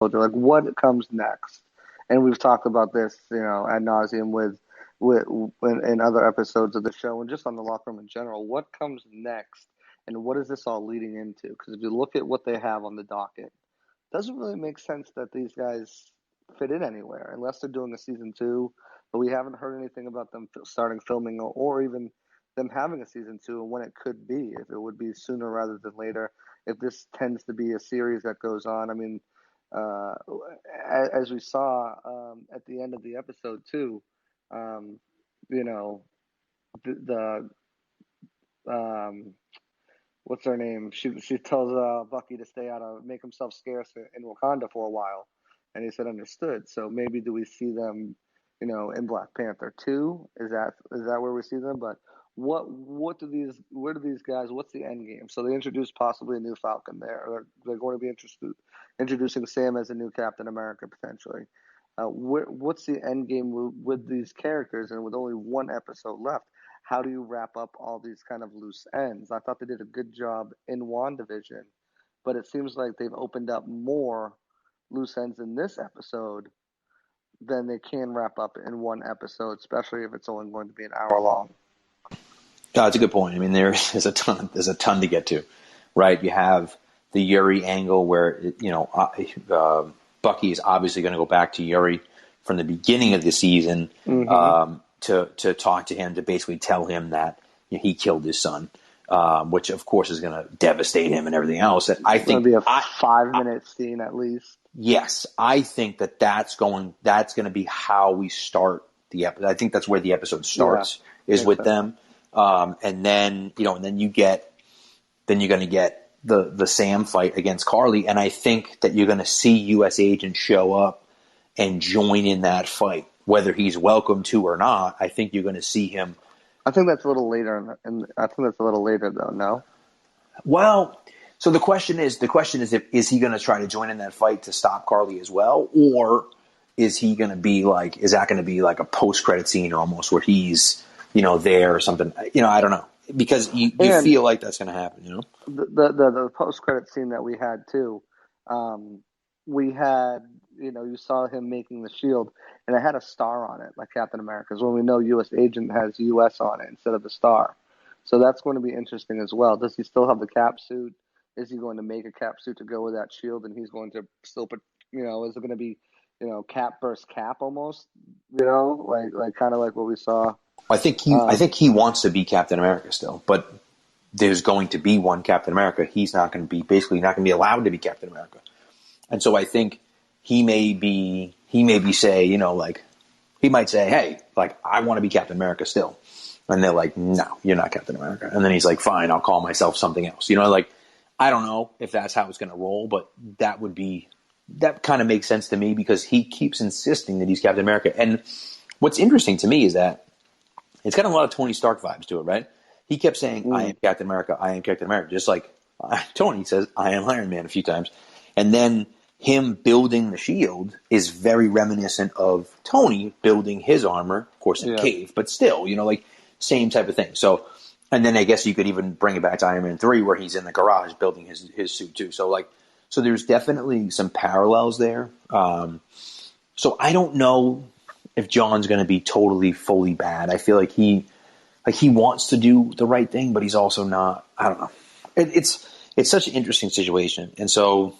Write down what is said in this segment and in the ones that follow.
Like, what comes next? And we've talked about this, ad nauseum with in other episodes of the show and just on the locker room in general. What comes next, and what is this all leading into? Because if you look at what they have on the docket, it doesn't really make sense that these guys fit in anywhere unless they're doing a season two. But we haven't heard anything about them starting filming or even them having a season two and when it could be, if it would be sooner rather than later, if this tends to be a series that goes on. I mean, uh, as we saw at the end of the episode too, um, you know, the what's her name? She tells Bucky to stay out of, make himself scarce in Wakanda for a while, and he said understood. So maybe do we see them, in Black Panther 2? Is that where we see them? But what do these where do these guys? What's the end game? So they introduced possibly a new Falcon there. They're going to be introducing Sam as a new Captain America potentially. What's the end game with these characters, and with only one episode left? How do you wrap up all these kind of loose ends? I thought they did a good job in WandaVision, but it seems like they've opened up more loose ends in this episode than they can wrap up in one episode, especially if it's only going to be an hour long. That's a good point. I mean, there's a ton to get to, right? You have the Yuri angle where, Bucky is obviously going to go back to Yuri from the beginning of the season, to talk to him, to basically tell him that he killed his son, which of course is going to devastate him and everything else. And I think it's going to be a 5-minute scene at least. Yes, I think that's going to be how we start the episode. I think that's where the episode starts, is with them. And then, then you're going to get the Sam fight against Carly. And I think that you're going to see U.S. Agent show up and join in that fight, whether he's welcome to or not. I think you're going to see him. I think that's a little later. And I think that's a little later though. No. Well, so the question is, is he going to try to join in that fight to stop Carly as well? Or is he going to be is that going to be like a post-credit scene almost where he's, there or something? I don't know, because you feel like that's going to happen, The post-credit scene that we had too, we had, you saw him making the shield and it had a star on it like Captain America's, when we know U.S. Agent has U.S. on it instead of the star. So that's going to be interesting as well. Does he still have the cap suit? Is he going to make a cap suit to go with that shield, and he's going to still put, is it going to be, cap versus cap almost, like kind of like what we saw? I think he wants to be Captain America still, but there's going to be one Captain America. He's not going to be, basically not going to be allowed to be Captain America. And so I think he may be say, he might say, hey, I want to be Captain America still. And they're like, no, you're not Captain America. And then he's like, fine, I'll call myself something else. I don't know if that's how it's going to roll, but that kind of makes sense to me, because he keeps insisting that he's Captain America. And what's interesting to me is that it's got a lot of Tony Stark vibes to it, right? He kept saying, I am Captain America, I am Captain America. Just like Tony says, I am Iron Man a few times. And then him building the shield is very reminiscent of Tony building his armor, of course, in a cave, but still, same type of thing. So, and then I guess you could even bring it back to Iron Man 3 where he's in the garage building his suit too. So so there's definitely some parallels there. So I don't know if John's going to be totally, fully bad. I feel like he wants to do the right thing, but he's also not. I don't know. It's such an interesting situation. And so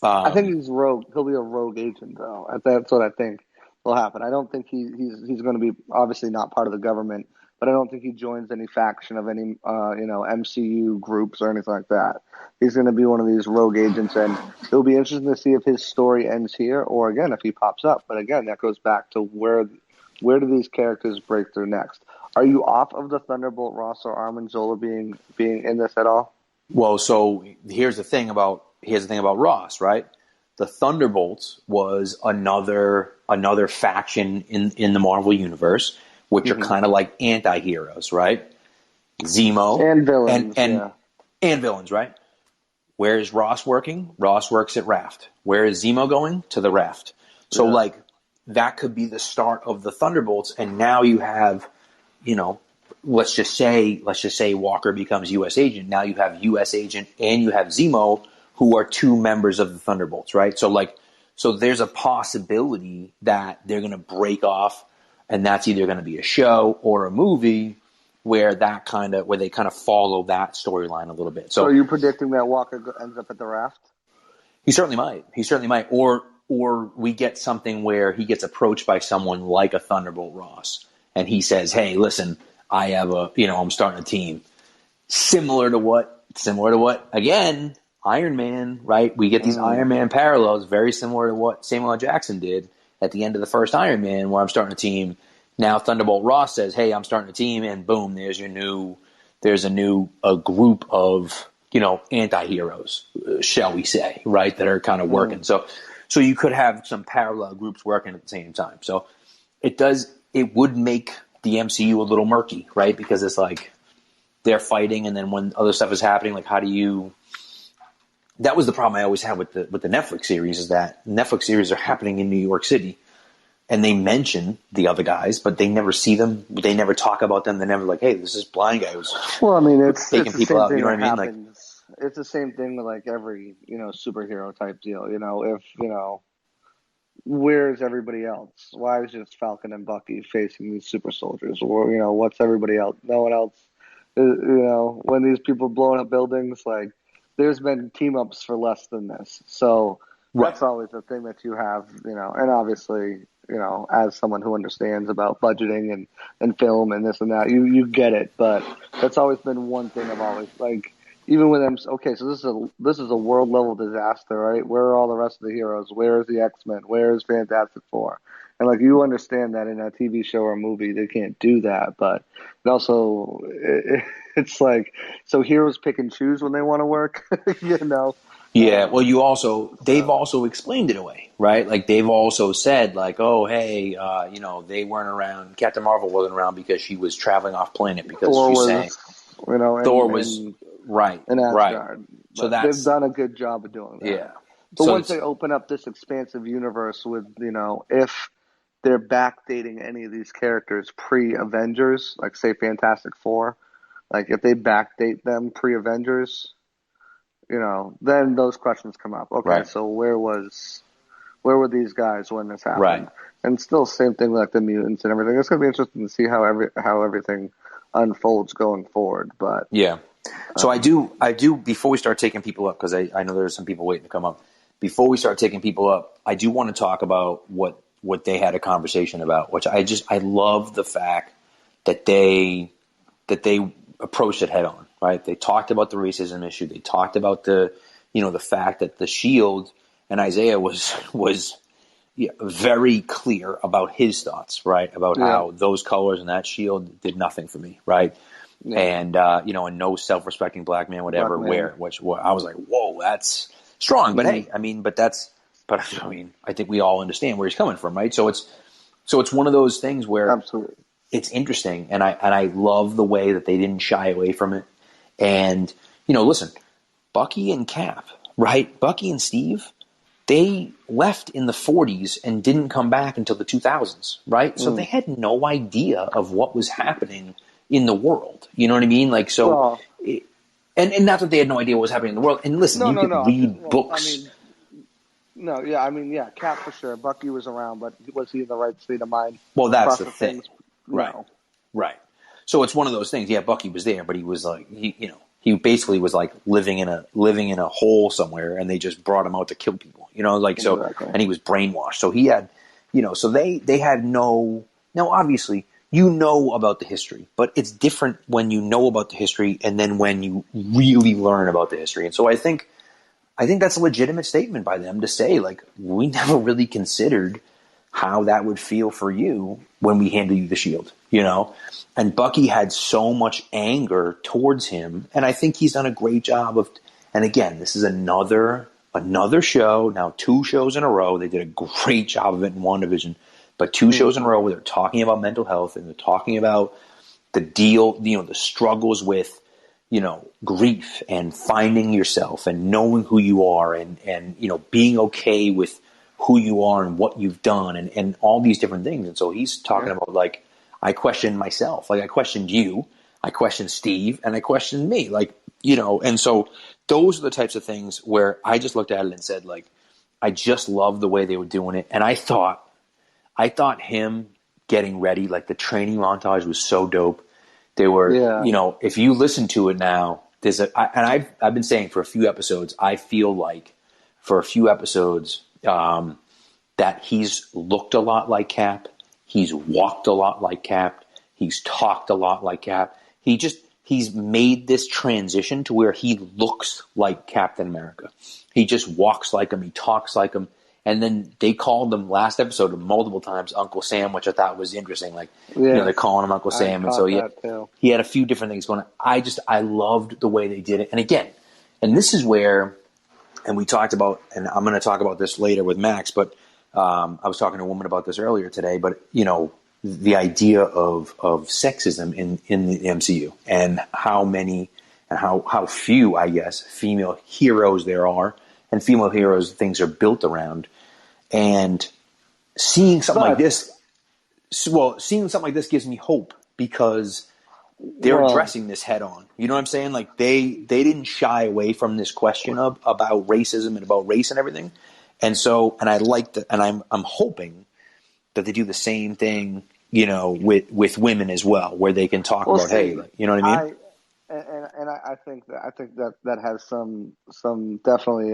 I think he's rogue. He'll be a rogue agent though. That's what I think will happen. I don't think he's going to be, obviously not part of the government, but I don't think he joins any faction of any, MCU groups or anything like that. He's going to be one of these rogue agents, and it'll be interesting to see if his story ends here, or again, if he pops up. But again, that goes back to where do these characters break through next? Are you off of the Thunderbolt Ross or Armin Zola being in this at all? Well, so here's the thing about Ross, right? The Thunderbolts was another faction in the Marvel universe, which are kind of like anti-heroes, right? Zemo and villains, and villains, right? Where is Ross working? Ross works at Raft. Where is Zemo going? To the Raft. So that could be the start of the Thunderbolts, and now you have, let's just say Walker becomes U.S. Agent. Now you have U.S. Agent and you have Zemo, who are two members of the Thunderbolts, right? So So there's a possibility that they're going to break off, and that's either going to be a show or a movie where they kind of follow that storyline a little bit. So are you predicting that Walker ends up at the Raft? He certainly might. Or we get something where he gets approached by someone like a Thunderbolt Ross, and he says, "Hey, listen, I have I'm starting a team." Similar to what again, Iron Man, right? We get these Iron Man parallels, very similar to what Samuel L. Jackson did at the end of the first Iron Man, where I'm starting a team. Now Thunderbolt Ross says, "Hey, I'm starting a team," and boom, there's a group of anti-heroes, shall we say, right? That are kind of working. So you could have some parallel groups working at the same time. So it would make the MCU a little murky, right? Because it's like they're fighting, and then when other stuff is happening, like how do you? That was the problem I always had with the Netflix series, is that Netflix series are happening in New York City, and they mention the other guys, but they never see them. They never talk about them. They're never like, "Hey, this is blind guy who's taking people out." You know what I mean? Like, it's the same thing with like every superhero type deal. If where's everybody else? Why is just Falcon and Bucky facing these super soldiers? Or what's everybody else? No one else. When these people blowing up buildings, like there's been team ups for less than this. So that's always the thing that you have, and obviously, as someone who understands about budgeting and film and this and that, you get it. But that's always been one thing I've always like. Even with them, okay, so this is a world level disaster, right? Where are all the rest of the heroes? Where is the X-Men? Where is Fantastic Four? And like you understand that in a TV show or a movie they can't do that, but it also it's like so heroes pick and choose when they want to work, Yeah, well, they've also explained it away, right? Like they've also said, like, oh, hey, they weren't around. Captain Marvel wasn't around because she was traveling off planet because Thor was right. In Asgard. Right. So they've done a good job of doing that. Yeah. But once they open up this expansive universe with, if they're backdating any of these characters pre-Avengers, like say Fantastic Four, like if they backdate them pre-Avengers, then those questions come up. Okay, so where were these guys when this happened? Right. And still same thing like the mutants and everything. It's going to be interesting to see how everything unfolds going forward. But yeah. So I do. Before we start taking people up, because I know there's some people waiting to come up. Before we start taking people up, I do want to talk about what they had a conversation about, which I love the fact that they approached it head on. Right? They talked about the racism issue. They talked about the fact that the Shield and Isaiah was very clear about his thoughts, right? About how those colors and that shield did nothing for me, right? Yeah. And and no self-respecting black man would ever wear it. Which I was like, whoa, that's strong. But hey, I think we all understand where he's coming from, right? So it's one of those things where absolutely it's interesting, and I love the way that they didn't shy away from it. And listen, Bucky and Cap, right? Bucky and Steve, they left in the 40s and didn't come back until the 2000s, right? So they had no idea of what was happening in the world. You know what I mean? Like, so, and not that they had no idea what was happening in the world. And listen, you could read books. Cap for sure. Bucky was around, but was he in the right state of mind? Well, that's the thing. No. Right. So it's one of those things. Yeah, Bucky was there, but he was like, he basically was like living in a hole somewhere, and they just brought him out to kill people. Exactly. And he was brainwashed. So he had, so they had no. Now, obviously, about the history, but it's different when you know about the history and then when you really learn about the history. And so I think that's a legitimate statement by them to say, like, we never really considered how that would feel for you when we handed you the shield, And Bucky had so much anger towards him, and I think he's done a great job of. And again, this is another show, now 2 shows in a row. They did a great job of it in WandaVision, but 2 shows in a row where they're talking about mental health and they're talking about the deal, the struggles with, grief and finding yourself and knowing who you are and being okay with who you are and what you've done and all these different things. And so he's talking about, like, I questioned myself. Like, I questioned you, I questioned Steve, and I questioned me. Like, and so those are the types of things where I just looked at it and said, like, I just loved the way they were doing it. And I thought him getting ready, like the training montage was so dope. They were, Yeah. if you listen to it now, I've been saying for a few episodes, I feel like for a few episodes, that he's looked a lot like Cap. He's walked a lot like Cap. He's talked a lot like Cap. He's made this transition to where he looks like Captain America. He just walks like him. He talks like him. And then they called him last episode multiple times Uncle Sam, which I thought was interesting. Like, Yes, they're calling him Uncle I Sam. And so caught that too. he had a few different things going on. I loved the way they did it. And again, and this is where, and we talked about, and I'm going to talk about this later with Max, but I was talking to a woman about this earlier today, but the idea of sexism in the MCU and how many and how few, I guess, female heroes there are, and female heroes things are built around, and seeing something like this, gives me hope because they're addressing this head on. You know what I'm saying? Like they didn't shy away from this question about racism and about race and everything. And so, and I like that, and I'm hoping that they do the same thing, with women as well, where they can talk about, hey, you know what I mean? I think that has some definitely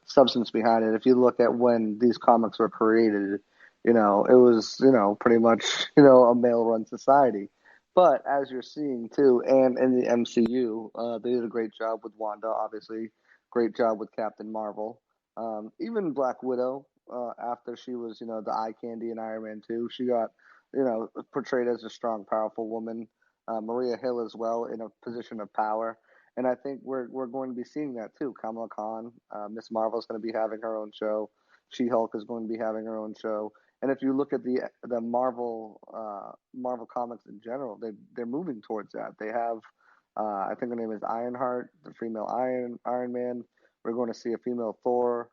substance behind it. If you look at when these comics were created, it was pretty much a male run society. But as you're seeing too, and in the MCU, they did a great job with Wanda, obviously, great job with Captain Marvel, even Black Widow. After she was, the eye candy in Iron Man 2, she got, portrayed as a strong, powerful woman. Maria Hill as well in a position of power, and I think we're going to be seeing that too. Kamala Khan, Miss Marvel is going to be having her own show. She-Hulk is going to be having her own show. And if you look at the Marvel comics in general, they're moving towards that. They have, I think her name is Ironheart, the female Iron Man. We're going to see a female Thor.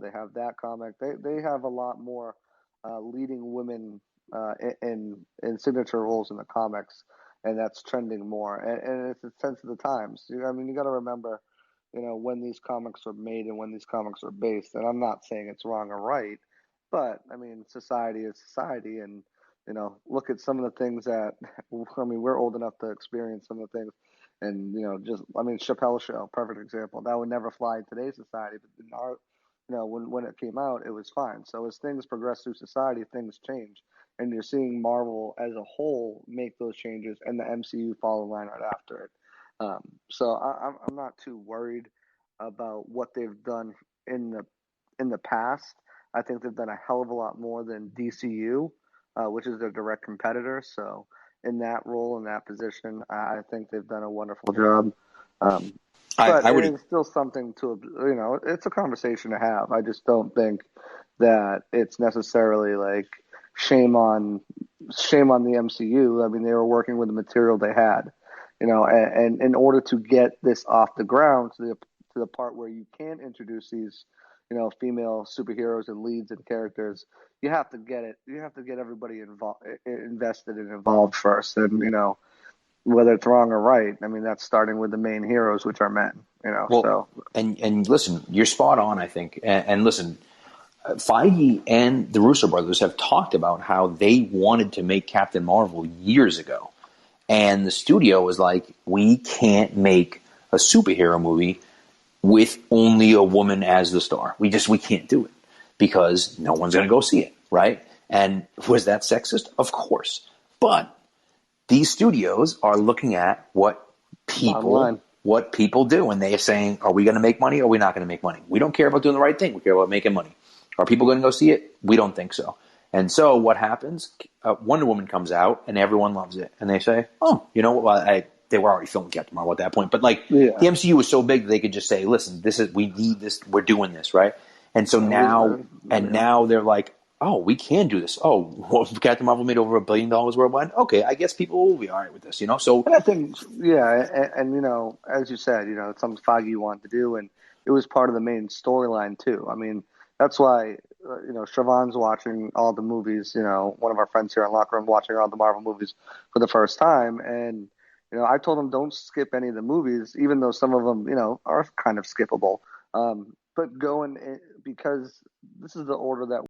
They have that comic. They have a lot more leading women in signature roles in the comics, and that's trending more. And it's a sense of the times. I mean, you got to remember, when these comics were made and when these comics were based. And I'm not saying it's wrong or right, but I mean, society is society, and look at some of the things that I mean, we're old enough to experience some of the things, and just I mean, Chappelle's Show, perfect example. That would never fly in today's society, but in our when it came out, it was fine. So as things progress through society, things change, and you're seeing Marvel as a whole make those changes, and the MCU follow line right after it. So I'm not too worried about what they've done in the past. I think they've done a hell of a lot more than DCU, which is their direct competitor. So in that role, in that position, I think they've done a wonderful job. But I it would. is still something to, it's a conversation to have. I just don't think that it's necessarily like shame on the MCU. I mean, they were working with the material they had, and in order to get this off the ground to the part where you can introduce these, female superheroes and leads and characters, you have to get it. You have to get everybody invested and involved first, and whether it's wrong or right. I mean, that's starting with the main heroes, which are men. Well, So and listen, you're spot on, I think. And listen, Feige and the Russo brothers have talked about how they wanted to make Captain Marvel years ago. And the studio was like, we can't make a superhero movie with only a woman as the star. We can't do it because no one's going to go see it, right? And was that sexist? Of course. But these studios are looking at what bottom line. people do, and they are saying, are we going to make money or are we not going to make money? We don't care about doing the right thing. We care about making money. Are people going to go see it? We don't think so. And so what happens? Wonder Woman comes out and everyone loves it. And they say, oh, you know what? They were already filming Captain Marvel at that point. But the MCU was so big that they could just say, listen, we need this. We're doing this, right? And so now they're like, oh, we can do this. Oh, well, Captain Marvel made over $1 billion worldwide. Okay, I guess people will be all right with this, So, and I think, and as you said, it's something Feige wanted to do, and it was part of the main storyline too. I mean, that's why Siobhan's watching all the movies. One of our friends here in locker room watching all the Marvel movies for the first time, and I told him don't skip any of the movies, even though some of them are kind of skippable. but going in, because this is the order that